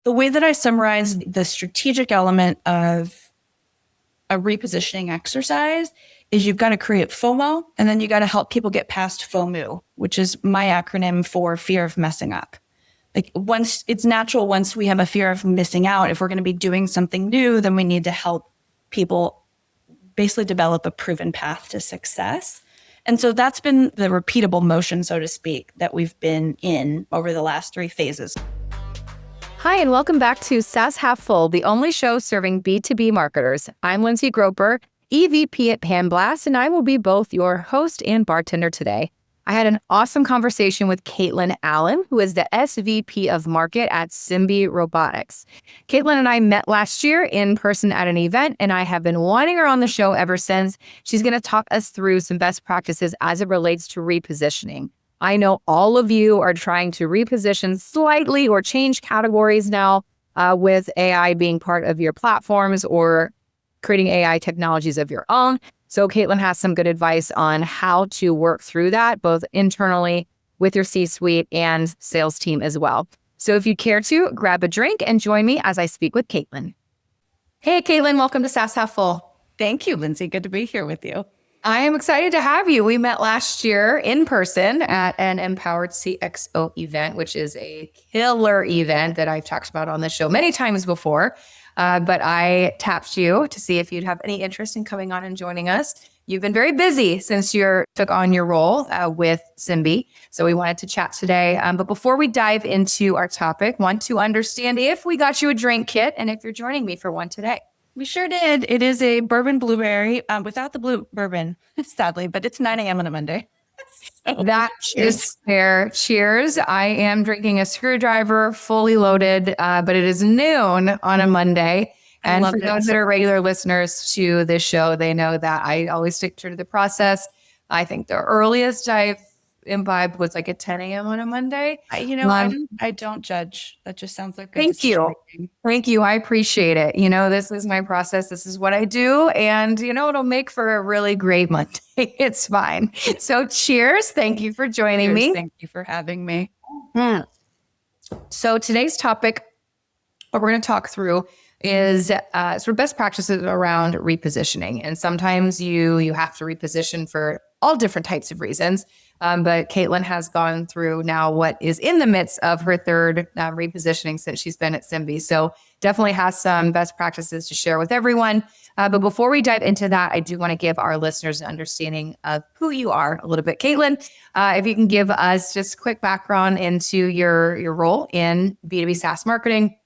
The way that I summarize the strategic element of a repositioning exercise is you've got to create FOMO, and then you got to help people get past FOMO, which is my acronym for fear of messing up. Like once it's natural, once we have a fear of missing out, if we're going to be doing something new, then we need to help people basically develop a proven path to success. And so that's been the repeatable motion, so to speak, that we've been in over the last 3 phases. Hi, and welcome back to SaaS Half Full, the only show serving B2B marketers. I'm Lindsay Groper, EVP at Panblast, and I will be both your host and bartender today. I had an awesome conversation with Caitlin Allen, who is the SVP of Market at Simbe Robotics. Caitlin and I met last year in person at an event, and I have been wanting her on the show ever since. She's going to talk us through some best practices as it relates to repositioning. I know all of you are trying to reposition slightly or change categories now with AI being part of your platforms or creating AI technologies of your own. So Caitlin has some good advice on how to work through that, both internally with your C-suite and sales team as well. So if you care to, grab a drink and join me as I speak with Caitlin. Hey, Caitlin, welcome to SaaS Half Full. Thank you, Lindsay. Good to be here with you. I am excited to have you. We met last year in person at an Empowered CXO event, which is a killer event that I've talked about on the show many times before. But I tapped you to see if you'd have any interest in coming on and joining us. You've been very busy since you took on your role with Simbe. So we wanted to chat today. But before we dive into our topic, want to understand if we got you a drink kit and if you're joining me for one today. We sure did. It is a bourbon blueberry without the blue bourbon, sadly, but it's 9 a.m. on a Monday. So, that is fair. Cheers. I am drinking a screwdriver, fully loaded, but it is noon on a Monday. And for those that are regular listeners to this show, they know that I always stick true to the process. I think the earliest I've imbibed was like at 10 a.m. on a Monday. I don't judge. That just sounds like good. Thank you. I appreciate it. This is my process. This is what I do. And, it'll make for a really great Monday. It's fine. So cheers. Thank you for joining me. Thank you for having me. So today's topic, what we're going to talk through is sort of best practices around repositioning. And sometimes you have to reposition for all different types of reasons. But Caitlin has gone through now what is in the midst of her third repositioning since she's been at Simbe. So definitely has some best practices to share with everyone. But before we dive into that, I do want to give our listeners an understanding of who you are a little bit. Caitlin, if you can give us just a quick background into your role in B2B SaaS marketing,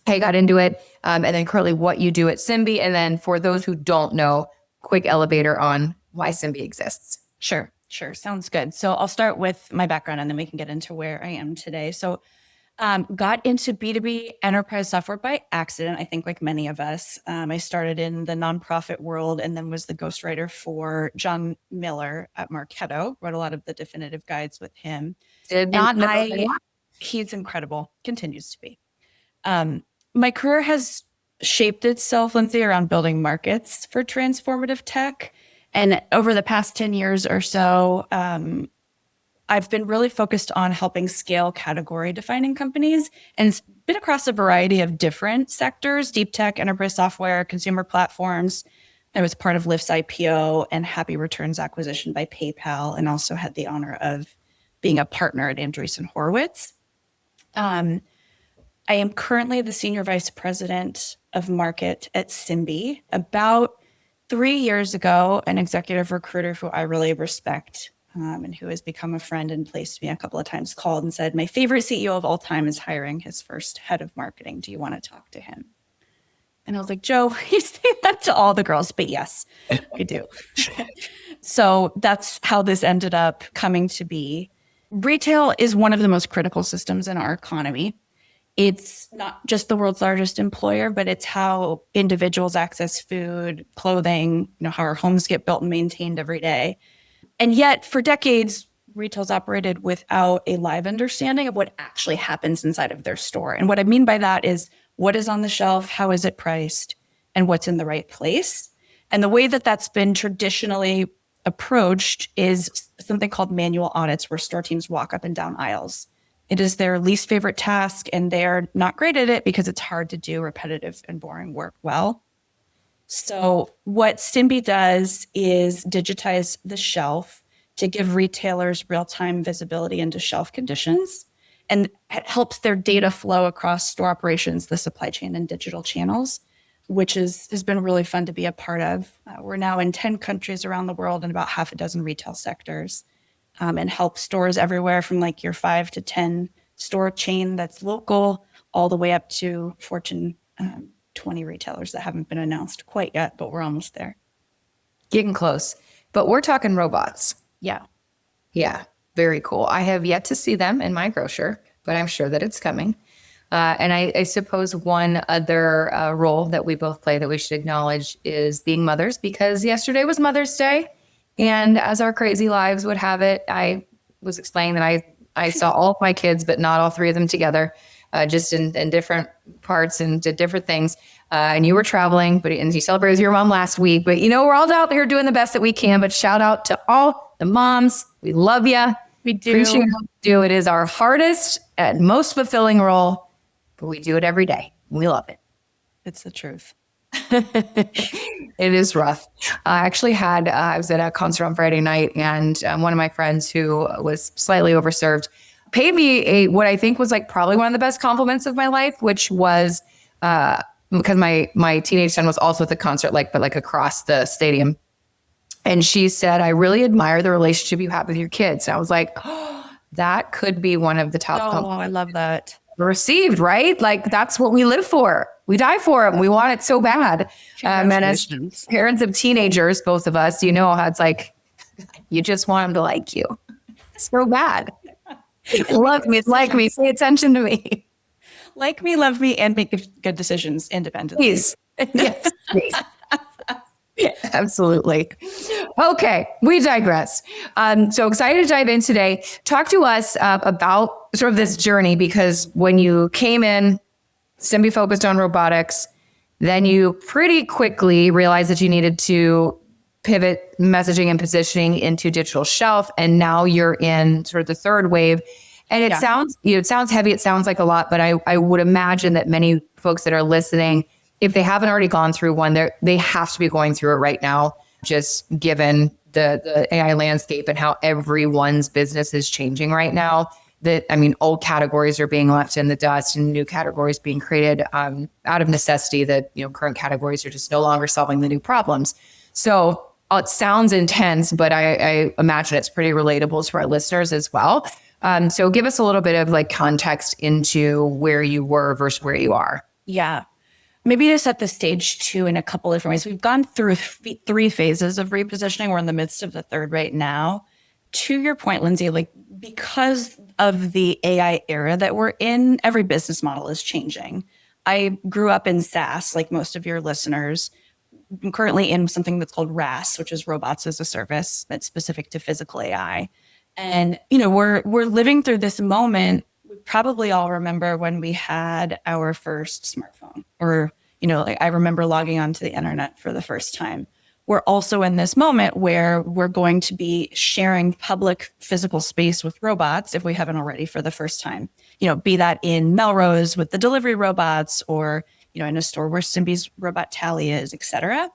how you got into it, and then currently what you do at Simbe. And then for those who don't know, quick elevator on why Simbe exists. Sure. Sounds good. So I'll start with my background and then we can get into where I am today. So got into B2B enterprise software by accident, I think like many of us. I started in the nonprofit world and then was the ghostwriter for John Miller at Marketo, wrote a lot of the definitive guides with him. Did not know. He's incredible, continues to be. My career has shaped itself, Lindsay, around building markets for transformative tech. And over the past 10 years or so, I've been really focused on helping scale category defining companies and been across a variety of different sectors, deep tech, enterprise software, consumer platforms. I was part of Lyft's IPO and Happy Returns acquisition by PayPal, and also had the honor of being a partner at Andreessen Horowitz. I am currently the Senior Vice President of Market at Simbe. About 3 years ago, an executive recruiter who I really respect and who has become a friend and placed me a couple of times called and said, my favorite CEO of all time is hiring his first head of marketing. Do you want to talk to him? And I was like, Joe, you say that to all the girls, but yes, I do. So that's how this ended up coming to be. Retail is one of the most critical systems in our economy. It's not just the world's largest employer, but it's how individuals access food, clothing, how our homes get built and maintained every day. And yet, for decades, retail's operated without a live understanding of what actually happens inside of their store. And what I mean by that is what is on the shelf, how is it priced, and what's in the right place. And the way that that's been traditionally approached is something called manual audits, where store teams walk up and down aisles It is their least favorite task, and they are not great at it because it's hard to do repetitive and boring work well. So what Simbe does is digitize the shelf to give retailers real-time visibility into shelf conditions, and it helps their data flow across store operations, the supply chain, and digital channels, which has been really fun to be a part of. We're now in 10 countries around the world and about half a dozen retail sectors, and help stores everywhere from like your 5 to 10 store chain that's local all the way up to Fortune 20 retailers that haven't been announced quite yet, but we're almost there. Getting close. But we're talking robots. Yeah. Yeah, very cool. I have yet to see them in my grocer, but I'm sure that it's coming. And I suppose one other role that we both play that we should acknowledge is being mothers, because yesterday was Mother's Day. And as our crazy lives would have it, I was explaining that I saw all of my kids, but not all three of them together, just in different parts and did different things. And you were traveling, and you celebrated your mom last week. But, we're all out here doing the best that we can. But shout out to all the moms. We love you. We do. Appreciate what you do. It is our hardest and most fulfilling role, but we do it every day. We love it. It's the truth. It is rough. I actually I was at a concert on Friday night, and one of my friends who was slightly overserved paid me what I think was like probably one of the best compliments of my life, which was because my teenage son was also at the concert, but across the stadium. And she said, "I really admire the relationship you have with your kids." And I was like, oh, that could be one of the top compliments. Oh, I love that. Received, right? Like, that's what we live for. We die for them. We want it so bad. And as parents of teenagers, both of us, how it's like, you just want them to like you so bad. Love me, like me, pay attention to me. Like me, love me, and make good decisions independently. Please. Yes, please. Yeah, absolutely. Okay, we digress. So excited to dive in today. Talk to us about sort of this journey, because when you came in, Simbe focused on robotics, then you pretty quickly realized that you needed to pivot messaging and positioning into digital shelf, and now you're in sort of the third wave. And it sounds heavy, it sounds like a lot, but I would imagine that many folks that are listening, if they haven't already gone through one, they have to be going through it right now, just given the AI landscape and how everyone's business is changing right now. Old categories are being left in the dust and new categories being created out of necessity that, current categories are just no longer solving the new problems. So it sounds intense, but I imagine it's pretty relatable to our listeners as well. So give us a little bit of context into where you were versus where you are. Yeah. Maybe to set the stage too in a couple different ways. We've gone through three phases of repositioning. We're in the midst of the third right now. To your point, Lindsay, because of the AI era that we're in, every business model is changing. I grew up in SaaS, like most of your listeners. I'm currently in something that's called RaaS, which is robots as a service that's specific to physical AI. And, we're living through this moment. We probably all remember when we had our first smartphone, or, I remember logging onto the internet for the first time. We're also in this moment where we're going to be sharing public physical space with robots, if we haven't already, for the first time. Be that in Melrose with the delivery robots, or, in a store where Simbe's robot Tally is, et cetera.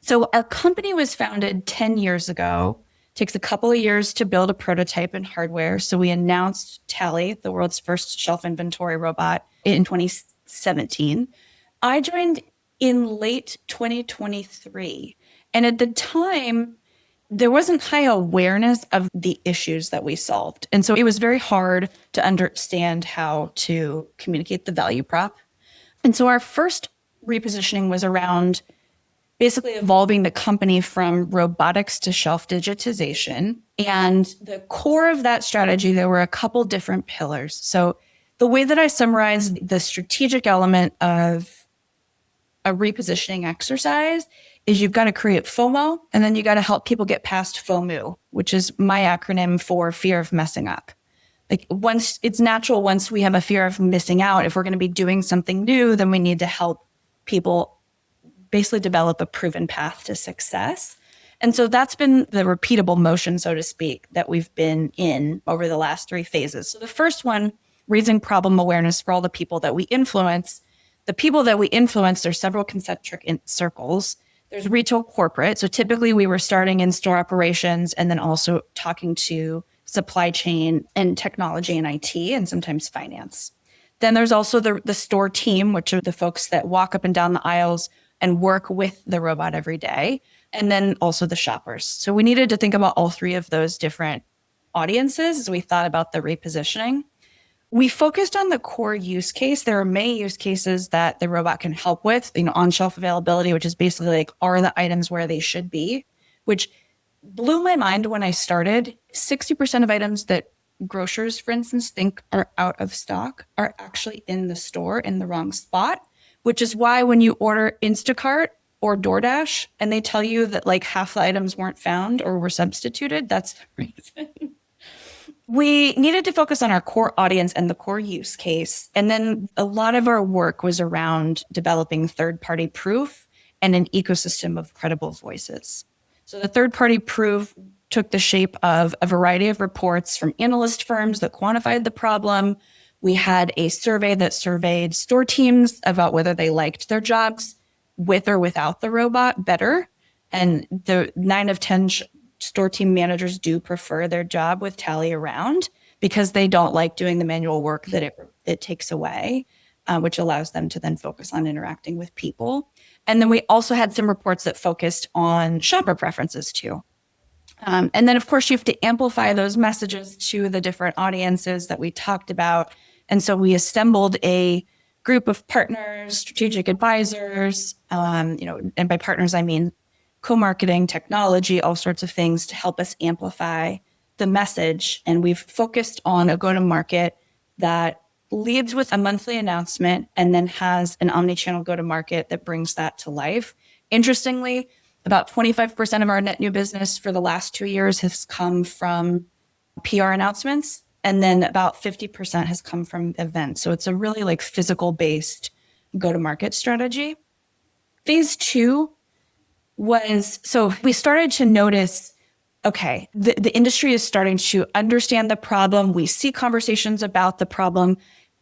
So a company was founded 10 years ago. Takes a couple of years to build a prototype and hardware. So we announced Tally, the world's first shelf inventory robot, in 2017. I joined in late 2023. And at the time, there wasn't high awareness of the issues that we solved. And so it was very hard to understand how to communicate the value prop. And so our first repositioning was around basically evolving the company from robotics to shelf digitization. And the core of that strategy, there were a couple different pillars. So the way that I summarized the strategic element of a repositioning exercise is you've got to create FOMO, and then you got to help people get past FOMO, which is my acronym for fear of messing up. It's natural, once we have a fear of missing out, if we're going to be doing something new, then we need to help people basically develop a proven path to success. And so that's been the repeatable motion, so to speak, that we've been in over the last three phases. So the first one raising problem awareness for all the people that we influence. The people that we influence, there's several concentric circles. There's retail corporate. So typically we were starting in store operations and then also talking to supply chain and technology and IT and sometimes finance. Then there's also the store team, which are the folks that walk up and down the aisles and work with the robot every day. And then also the shoppers. So we needed to think about all three of those different audiences as we thought about the repositioning. We focused on the core use case. There are many use cases that the robot can help with, on-shelf availability, which is basically like, are the items where they should be, which blew my mind when I started. 60% of items that grocers, for instance, think are out of stock are actually in the store in the wrong spot, which is why when you order Instacart or DoorDash and they tell you that like half the items weren't found or were substituted, that's the reason. We needed to focus on our core audience and the core use case. And then a lot of our work was around developing third-party proof and an ecosystem of credible voices. So the third-party proof took the shape of a variety of reports from analyst firms that quantified the problem. We had a survey that surveyed store teams about whether they liked their jobs with or without the robot better. And the 9 of 10 store team managers do prefer their job with Tally around because they don't like doing the manual work that it takes away, which allows them to then focus on interacting with people. And then we also had some reports that focused on shopper preferences too. And then, of course, you have to amplify those messages to the different audiences that we talked about. And so we assembled a group of partners, strategic advisors, and by partners, I mean co-marketing, technology, all sorts of things to help us amplify the message. And we've focused on a go-to-market that leads with a monthly announcement and then has an omni-channel go-to-market that brings that to life. Interestingly, about 25% of our net new business for the last 2 years has come from PR announcements. And then about 50% has come from events. So it's a really like physical-based go-to-market strategy. Phase 2 was, so we started to notice, okay, the industry is starting to understand the problem. We see conversations about the problem.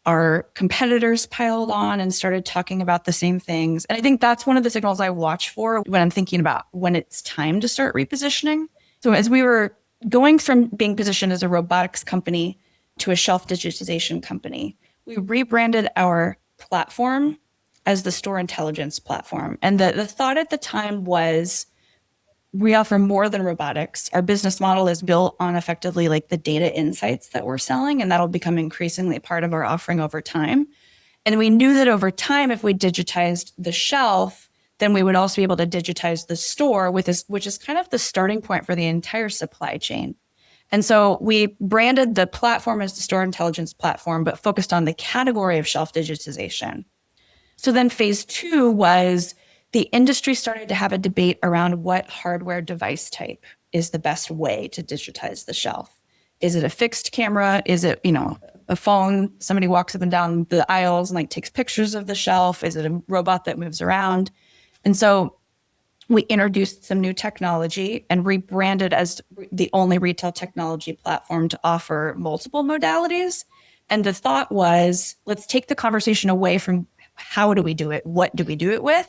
Our competitors piled on and started talking about the same things. And I think that's one of the signals I watch for when I'm thinking about when it's time to start repositioning. So as we were going from being positioned as a robotics company to a shelf digitization company, we rebranded our platform as the store intelligence platform. And the thought at the time was, we offer more than robotics. Our business model is built on effectively like the data insights that we're selling, and that'll become increasingly part of our offering over time. And we knew that over time, if we digitized the shelf, then we would also be able to digitize the store, which is kind of the starting point for the entire supply chain. And so we branded the platform as the store intelligence platform, but focused on the category of shelf digitization. So then phase 2 was the industry started to have a debate around what hardware device type is the best way to digitize the shelf. Is it a fixed camera? Is it, a phone? Somebody walks up and down the aisles and like takes pictures of the shelf? Is it a robot that moves around? And so we introduced some new technology and rebranded as the only retail technology platform to offer multiple modalities. And the thought was, let's take the conversation away from how do we do it? What do we do it with?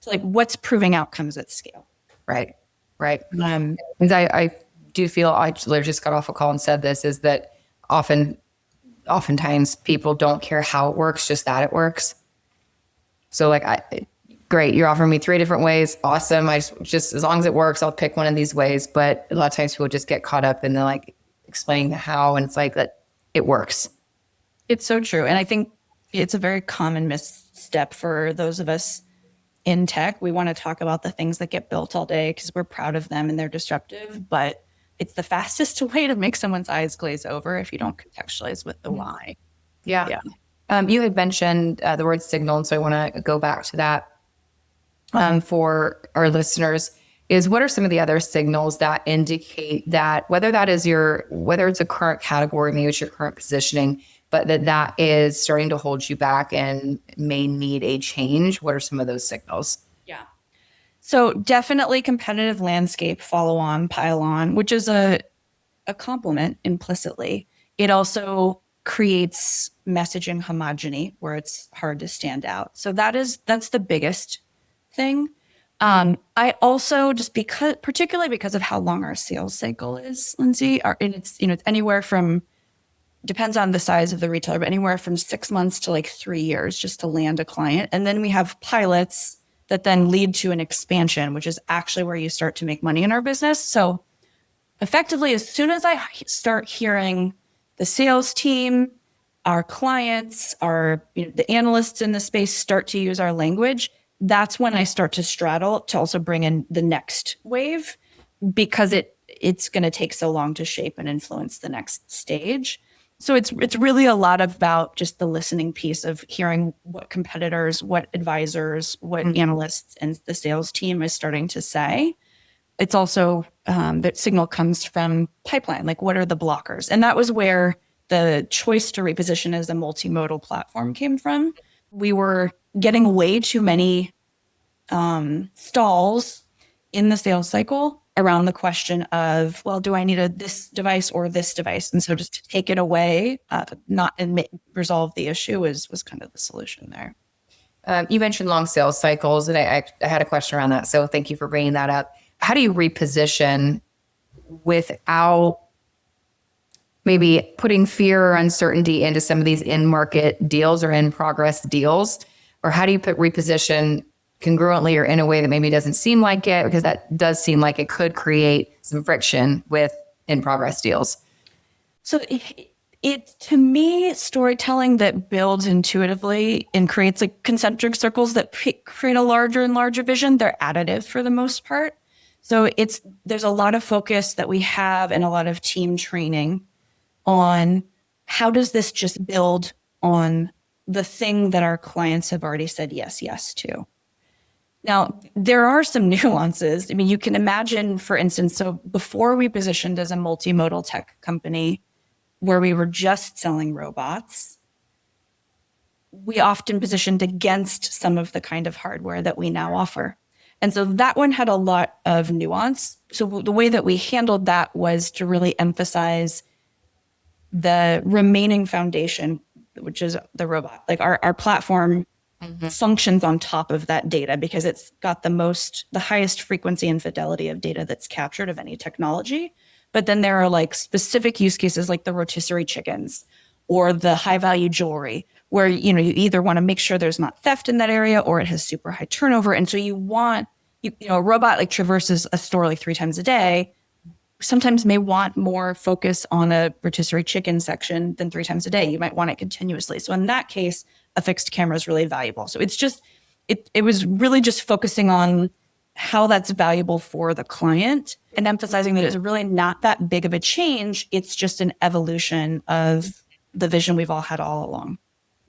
So like what's proving outcomes at scale? Right. Because I do feel, I literally just got off a call and said this, is that oftentimes people don't care how it works, just that it works. So like, great, you're offering me 3 different ways. Awesome. I just as long as it works, I'll pick one of these ways. But a lot of times people just get caught up in the like explaining the how, and it's like that it works. It's so true. And I think it's a very common misstep for those of us in tech. We want to talk about the things that get built all day because we're proud of them and they're disruptive, but it's the fastest way to make someone's eyes glaze over if you don't contextualize with the why. Yeah. You had mentioned the word signal, and so I want to go back to that for our listeners. Is what are some of the other signals that indicate that whether it's a current category, maybe it's your current positioning, but that is starting to hold you back and may need a change? What are some of those signals? Yeah. So definitely competitive landscape, follow on, pile on, which is a compliment implicitly. It also creates messaging homogeny where it's hard to stand out. So that's the biggest thing. I also just particularly because of how long our sales cycle is, Lindsay, and it's anywhere from, depends on the size of the retailer, but anywhere from 6 months to like 3 years just to land a client. And then we have pilots that then lead to an expansion, which is actually where you start to make money in our business. So effectively, as soon as I start hearing the sales team, our clients, the analysts in the space start to use our language, that's when I start to straddle to also bring in the next wave, because it's going to take so long to shape and influence the next stage. So it's really a lot about just the listening piece of hearing what competitors, what advisors, what analysts and the sales team is starting to say. It's also that signal comes from pipeline, like what are the blockers? And that was where the choice to reposition as a multimodal platform came from. We were getting way too many stalls in the sales cycle around the question of, well, do I need this device or this device? And so just to take it away, resolve the issue was kind of the solution there. You mentioned long sales cycles, and I had a question around that. So thank you for bringing that up. How do you reposition without maybe putting fear or uncertainty into some of these in-market deals or in-progress deals? Or how do you reposition congruently or in a way that maybe doesn't seem like it? Because that does seem like it could create some friction with in-progress deals. So it to me, storytelling that builds intuitively and creates like concentric circles that create a larger and larger vision, they're additive for the most part. So there's a lot of focus that we have and a lot of team training on how does this just build on the thing that our clients have already said yes to. Now, there are some nuances. I mean, you can imagine, for instance, so before we positioned as a multimodal tech company where we were just selling robots, we often positioned against some of the kind of hardware that we now offer. And so that one had a lot of nuance. So the way that we handled that was to really emphasize the remaining foundation, which is the robot. Like our platform functions on top of that data because it's got the highest frequency and fidelity of data that's captured of any technology. But then there are like specific use cases like the rotisserie chickens or the high value jewelry where, you either want to make sure there's not theft in that area or it has super high turnover. And so you want, a robot like traverses a store like 3 times a day, sometimes may want more focus on a rotisserie chicken section than 3 times a day. You might want it continuously. So in that case, a fixed camera is really valuable. So it's just, it was really just focusing on how that's valuable for the client and emphasizing that it's really not that big of a change. It's just an evolution of the vision we've all had all along.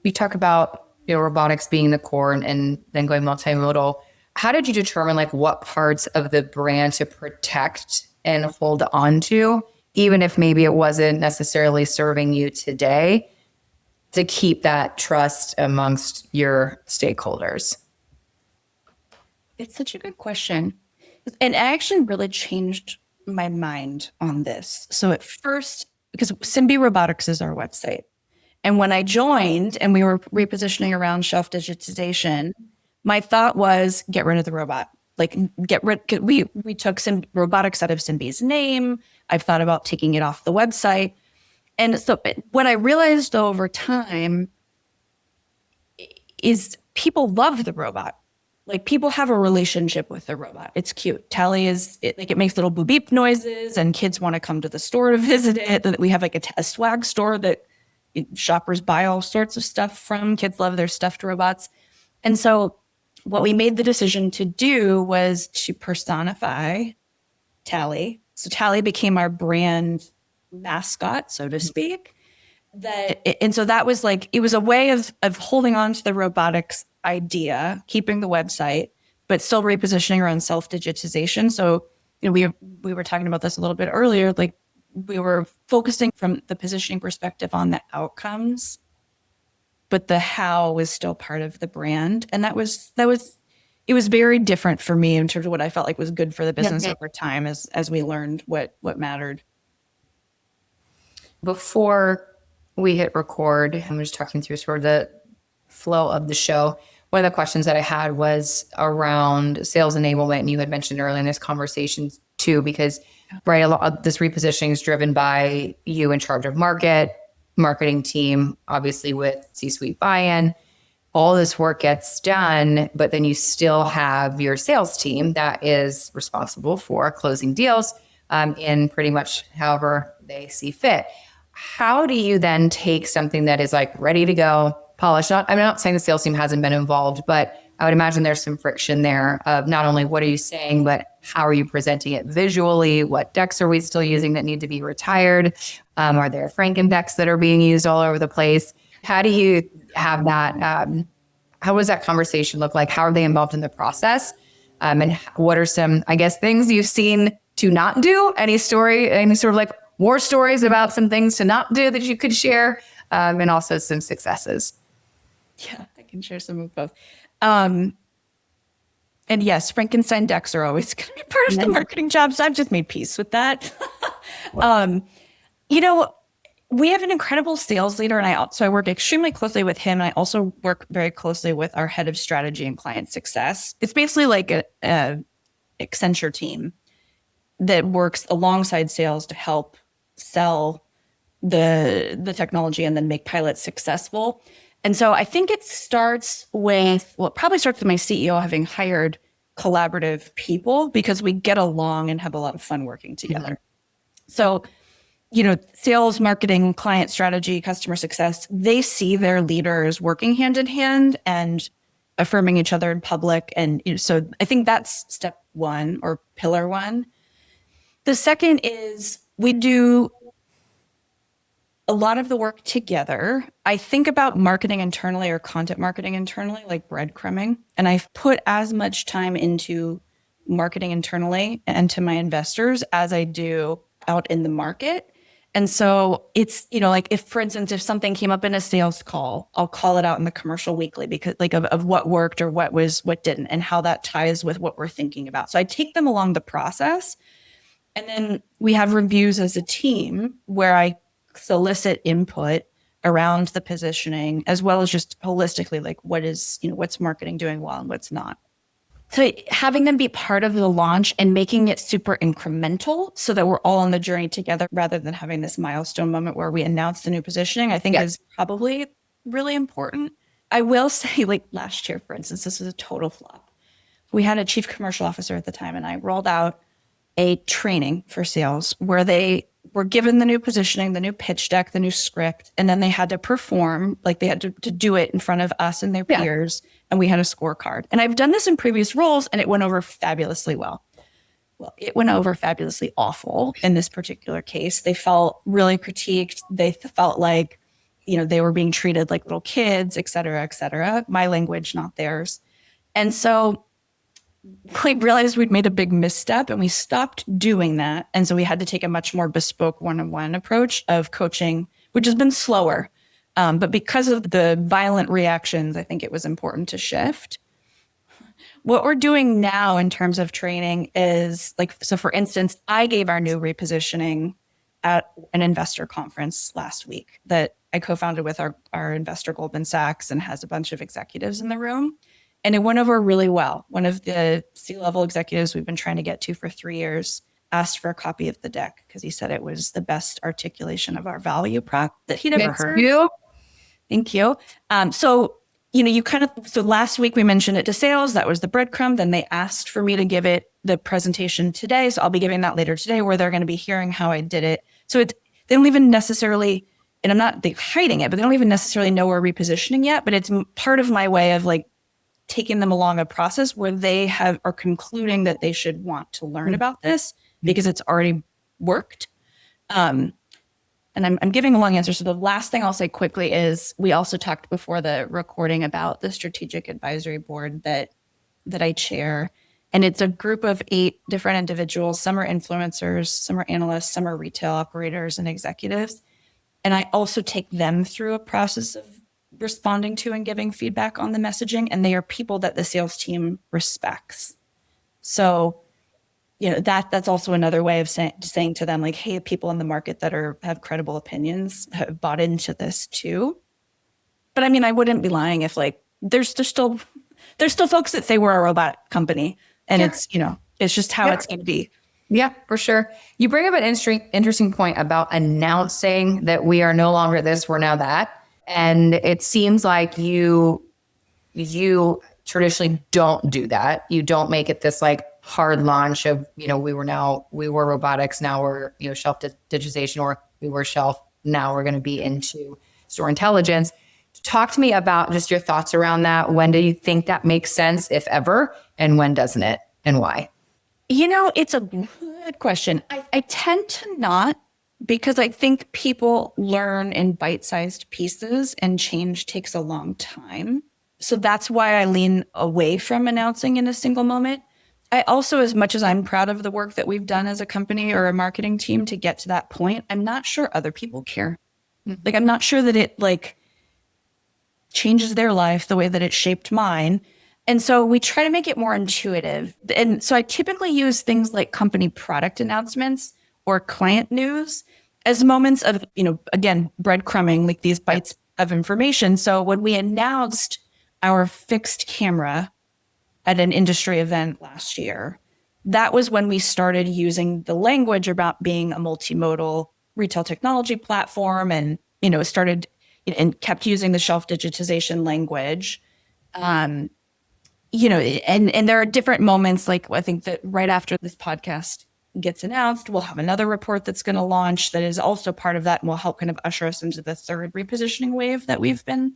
We talk about robotics being the core and then going multimodal. How did you determine like what parts of the brand to protect and hold on to, even if maybe it wasn't necessarily serving you today, to keep that trust amongst your stakeholders? It's such a good question. And it actually really changed my mind on this. So at first, because Simbe Robotics is our website. And when I joined and we were repositioning around shelf digitization, my thought was get rid of the robot. Like we took Simbe Robotics out of Simbe's name. I've thought about taking it off the website. And so what I realized over time is people love the robot. Like people have a relationship with the robot. It's cute. Tally it makes little boop beep noises and kids want to come to the store to visit it. We have like a swag store that shoppers buy all sorts of stuff from. Kids love their stuffed robots. And so what we made the decision to do was to personify Tally. So Tally became our brand mascot, so to speak. And so that was like, it was a way of holding on to the robotics idea, keeping the website, but still repositioning around self-digitization. So, we were talking about this a little bit earlier, like we were focusing from the positioning perspective on the outcomes, but the how was still part of the brand. And it was very different for me in terms of what I felt like was good for the business over time as we learned what mattered. Before we hit record, I'm just talking through sort of the flow of the show. One of the questions that I had was around sales enablement. And you had mentioned earlier in this conversation too, because right, a lot of this repositioning is driven by you in charge of marketing team, obviously with C-suite buy-in. All this work gets done, but then you still have your sales team that is responsible for closing deals in pretty much however they see fit. How do you then take something that is like ready to go, polished? I'm not saying the sales team hasn't been involved, but I would imagine there's some friction there of not only what are you saying, but how are you presenting it visually? What decks are we still using that need to be retired? Are there Franken decks that are being used all over the place? How do you have that? How does that conversation look like? How are they involved in the process? And what are some, I guess, things you've seen to not do? Any sort of like war stories about some things to not do that you could share, and also some successes? Yeah, I can share some of both. And yes, Frankenstein decks are always going to be part of the marketing job. So I've just made peace with that. You know, we have an incredible sales leader, and I work extremely closely with him. And I also work very closely with our head of strategy and client success. It's basically like a Accenture team that works alongside sales to help sell the technology and then make pilots successful. And so I think it starts with, well, it probably starts with my CEO having hired collaborative people because we get along and have a lot of fun working together. Mm-hmm. So, sales, marketing, client strategy, customer success, they see their leaders working hand in hand and affirming each other in public. And so I think that's step one or pillar one. The second is we do a lot of the work together. I think about marketing internally or content marketing internally, like breadcrumbing. And I've put as much time into marketing internally and to my investors as I do out in the market. And so it's, like if, for instance, if something came up in a sales call, I'll call it out in the commercial weekly because like of what worked or what didn't and how that ties with what we're thinking about. So I take them along the process. And then we have reviews as a team where I solicit input around the positioning as well as just holistically, like what's marketing doing well and what's not. So having them be part of the launch and making it super incremental so that we're all on the journey together rather than having this milestone moment where we announce the new positioning, I think is probably really important. I will say, like last year, for instance, this was a total flop. We had a chief commercial officer at the time, and I rolled out a training for sales where they were given the new positioning, the new pitch deck, the new script, and then they had to perform, like they had to do it in front of us and their peers, and we had a scorecard. And I've done this in previous roles, and it went over fabulously well. Well, it went over fabulously awful in this particular case. They felt really critiqued. They felt like, they were being treated like little kids, et cetera, et cetera. My language, not theirs. And so we realized we'd made a big misstep and we stopped doing that. And so we had to take a much more bespoke one-on-one approach of coaching, which has been slower. But because of the violent reactions, I think it was important to shift. What we're doing now in terms of training is so for instance, I gave our new repositioning at an investor conference last week that I co-founded with our investor Goldman Sachs and has a bunch of executives in the room. And it went over really well. One of the C-level executives we've been trying to get to for 3 years asked for a copy of the deck because he said it was the best articulation of our value prop that he'd ever heard. Thank you. So last week we mentioned it to sales. That was the breadcrumb. Then they asked for me to give it the presentation today. So I'll be giving that later today where they're going to be hearing how I did it. So they don't even necessarily, and I'm not hiding it, but they don't even necessarily know we're repositioning yet. But it's part of my way of taking them along a process where they are concluding that they should want to learn about this because it's already worked. And I'm giving a long answer. So the last thing I'll say quickly is we also talked before the recording about the strategic advisory board that I chair. And it's a group of 8 different individuals. Some are influencers, some are analysts, some are retail operators and executives. And I also take them through a process of responding to and giving feedback on the messaging. And they are people that the sales team respects. So, that's also another way of saying to them, like, hey, people in the market that have credible opinions have bought into this too. But I mean, I wouldn't be lying if like there's still folks that say we're a robot company, and it's just how it's going to be. Yeah, for sure. You bring up an interesting point about announcing that we are no longer this, we're now that. And it seems like you traditionally don't do that. You don't make it this like hard launch of, we were robotics, now we're, shelf digitization, or we were shelf, now we're going to be into store intelligence. Talk to me about just your thoughts around that. When do you think that makes sense, if ever, and when doesn't it, and why? It's a good question. I tend to not, because I think people learn in bite-sized pieces and change takes a long time. So that's why I lean away from announcing in a single moment. I also, as much as I'm proud of the work that we've done as a company or a marketing team to get to that point, I'm not sure other people care. Like, I'm not sure that it like changes their life the way that it shaped mine. And so we try to make it more intuitive. And so I typically use things like company product announcements or client news as moments of, again, breadcrumbing, like these bites of information. So when we announced our fixed camera at an industry event last year, that was when we started using the language about being a multimodal retail technology platform, and, started and kept using the shelf digitization language. And there are different moments, like I think that right after this podcast gets announced, we'll have another report that's going to launch that is also part of that and will help kind of usher us into the third repositioning wave that we've been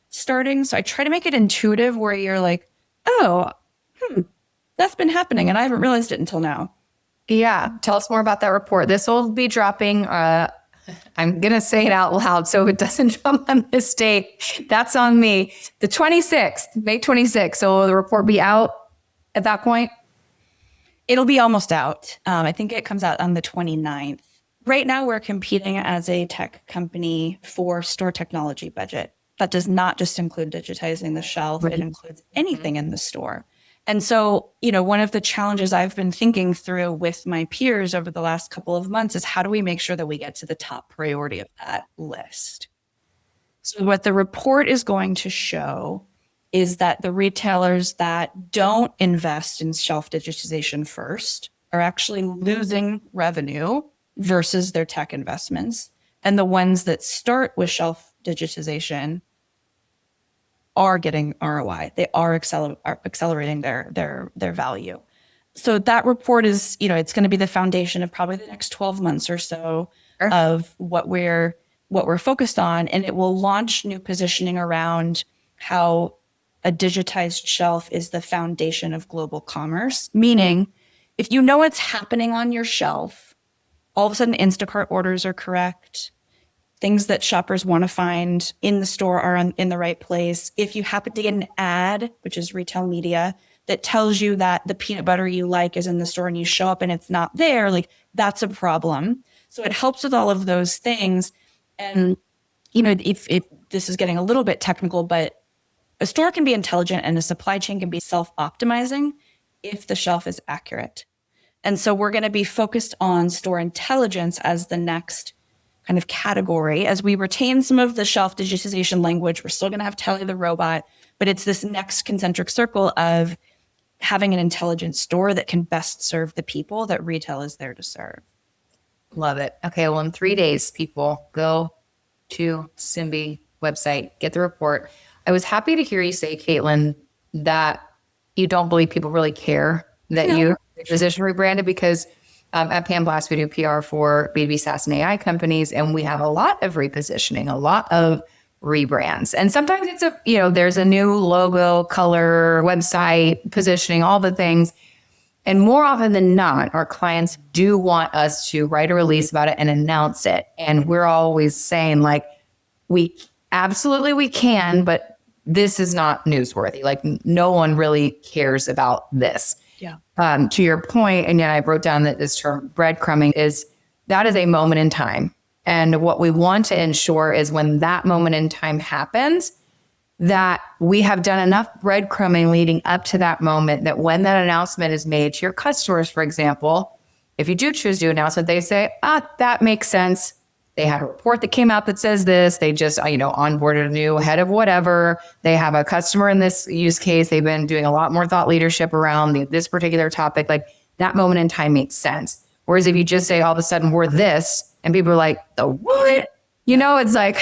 starting. So I try to make it intuitive where you're like, oh, that's been happening and I haven't realized it until now. Yeah. Tell us more about that report. This will be dropping. I'm going to say it out loud so it doesn't jump on this date. That's on me. The 26th, May 26th. So will the report be out at that point? It'll be almost out. I think it comes out on the 29th. Right now, we're competing as a tech company for store technology budget. That does not just include digitizing the shelf. It includes anything in the store. And so, one of the challenges I've been thinking through with my peers over the last couple of months is how do we make sure that we get to the top priority of that list? So what the report is going to show is that the retailers that don't invest in shelf digitization first are actually losing revenue versus their tech investments. And the ones that start with shelf digitization are getting ROI. They are accelerating their value. So that report is, it's going to be the foundation of probably the next 12 months or so of what we're focused on. And it will launch new positioning around how a digitized shelf is the foundation of global commerce. Meaning, if you know what's happening on your shelf, all of a sudden Instacart orders are correct. Things that shoppers want to find in the store are in the right place. If you happen to get an ad, which is retail media, that tells you that the peanut butter you like is in the store and you show up and it's not there, like that's a problem. So it helps with all of those things. And, if this is getting a little bit technical, but a store can be intelligent and a supply chain can be self-optimizing if the shelf is accurate. And so we're going to be focused on store intelligence as the next kind of category. As we retain some of the shelf digitization language, we're still going to have Telly the robot, but it's this next concentric circle of having an intelligent store that can best serve the people that retail is there to serve. Love it. Okay, well, in 3 days, people go to Simbe website, get the report. I was happy to hear you say, Caitlin, that you don't believe people really care that you position rebranded, because at PanBlast, we do PR for B2B SaaS and AI companies, and we have a lot of repositioning, a lot of rebrands. And sometimes it's there's a new logo, color, website, positioning, all the things. And more often than not, our clients do want us to write a release about it and announce it. And we're always saying, like, we can, but this is not newsworthy. Like, no one really cares about this. Yeah. To your point, and I wrote down that this term breadcrumbing is a moment in time. And what we want to ensure is when that moment in time happens, that we have done enough breadcrumbing leading up to that moment that when that announcement is made to your customers, for example, if you do choose to announce it, they say, that makes sense. They had a report that came out that says this. They just, onboarded a new head of whatever. They have a customer in this use case. They've been doing a lot more thought leadership around this particular topic. Like that moment in time makes sense. Whereas if you just say all of a sudden we're this and people are like, the what? It's like,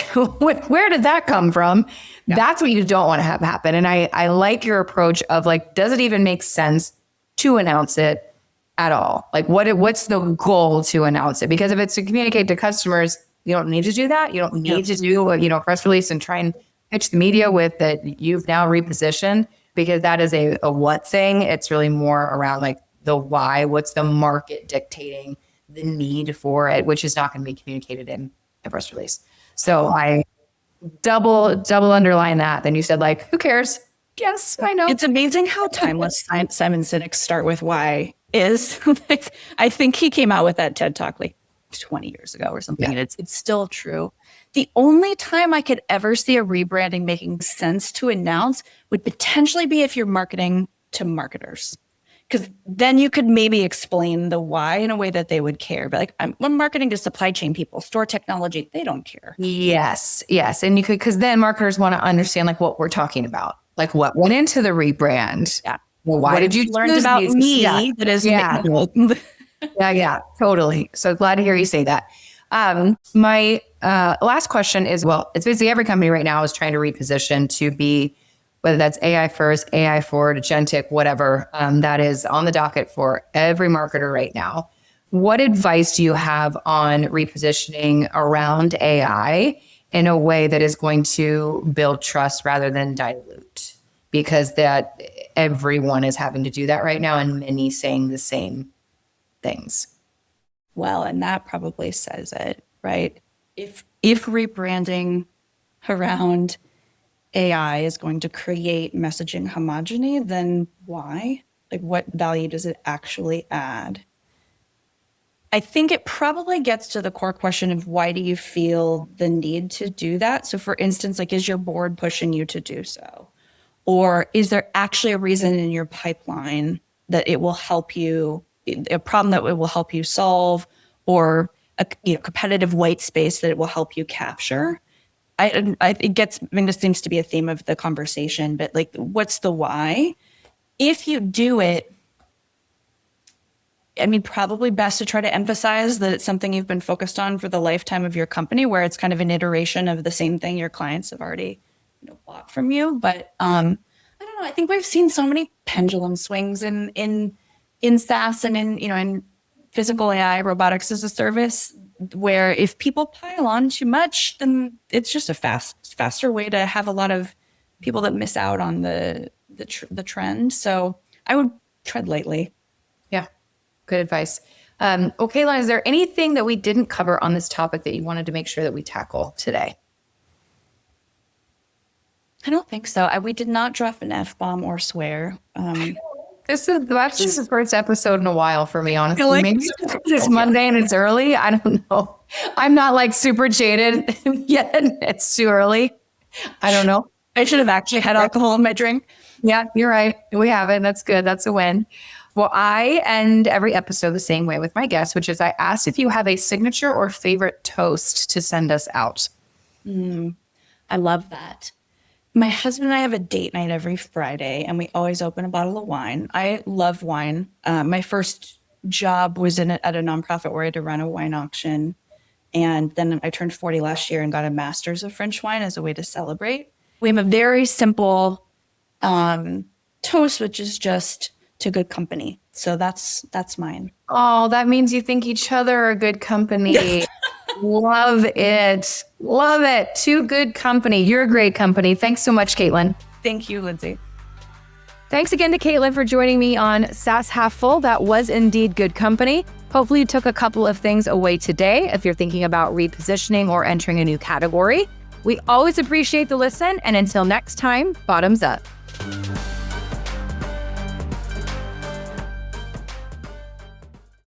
where did that come from? Yeah. That's what you don't want to have happen. And I like your approach of like, does it even make sense to announce it at all? Like what's the goal to announce it? Because if it's to communicate to customers, you don't need to do that. You don't need to do a press release and try and pitch the media with that you've now repositioned, because that is a what thing. It's really more around like the why, what's the market dictating the need for it, which is not going to be communicated in a press release. So I double underline that. Then you said like, who cares? Yes, I know. It's amazing how timeless Simon Sinek's start with why is. I think he came out with that TED Talk like 20 years ago or something. Yeah. And it's still true. The only time I could ever see a rebranding making sense to announce would potentially be if you're marketing to marketers. Because then you could maybe explain the why in a way that they would care. But like, I'm marketing to supply chain people, store technology, they don't care. Yes. And you could, because then marketers want to understand like what we're talking about, like what went into the rebrand. Yeah. Well, why did you learn about me? Yeah. That is, yeah, totally. So glad to hear you say that. My last question is, it's basically every company right now is trying to reposition to be, whether that's AI first, AI forward, agentic, whatever, that is on the docket for every marketer right now. What advice do you have on repositioning around AI in a way that is going to build trust rather than dilute? Because that everyone is having to do that right now, and many saying the same things. Well, and that probably says it, right? If rebranding around AI is going to create messaging homogeny, then why? Like, what value does it actually add? I think it probably gets to the core question of why do you feel the need to do that? So for instance, like, is your board pushing you to do so? Or is there actually a reason in your pipeline that it will help you, a problem that it will help you solve, or a competitive white space that it will help you capture? This seems to be a theme of the conversation, but like, what's the why? If you do it, probably best to try to emphasize that it's something you've been focused on for the lifetime of your company, where it's kind of an iteration of the same thing your clients have already bought from you. But I don't know. I think we've seen so many pendulum swings in SaaS and in physical AI, robotics as a service, where if people pile on too much, then it's just a faster way to have a lot of people that miss out on the trend. So I would tread lightly. Yeah, good advice. Okay, Lana, is there anything that we didn't cover on this topic that you wanted to make sure that we tackle today? I don't think so. We did not drop an F-bomb or swear. That's just the first episode in a while for me, honestly. Maybe it's Monday and it's early. I don't know. I'm not like super jaded yet. It's too early. I don't know. I should have actually had alcohol in my drink. Yeah, you're right. We haven't. That's good. That's a win. Well, I end every episode the same way with my guests, which is I asked if you have a signature or favorite toast to send us out. I love that. My husband and I have a date night every Friday, and we always open a bottle of wine. I love wine. My first job was at a nonprofit where I had to run a wine auction. And then I turned 40 last year and got a master's of French wine as a way to celebrate. We have a very simple toast, which is just to good company. So that's mine. Oh, that means you think each other are good company. Love it. Love it. To good company. You're a great company. Thanks so much, Caitlin. Thank you, Lindsay. Thanks again to Caitlin for joining me on SaaS Half Full. That was indeed good company. Hopefully you took a couple of things away today if you're thinking about repositioning or entering a new category. We always appreciate the listen, and until next time, bottoms up.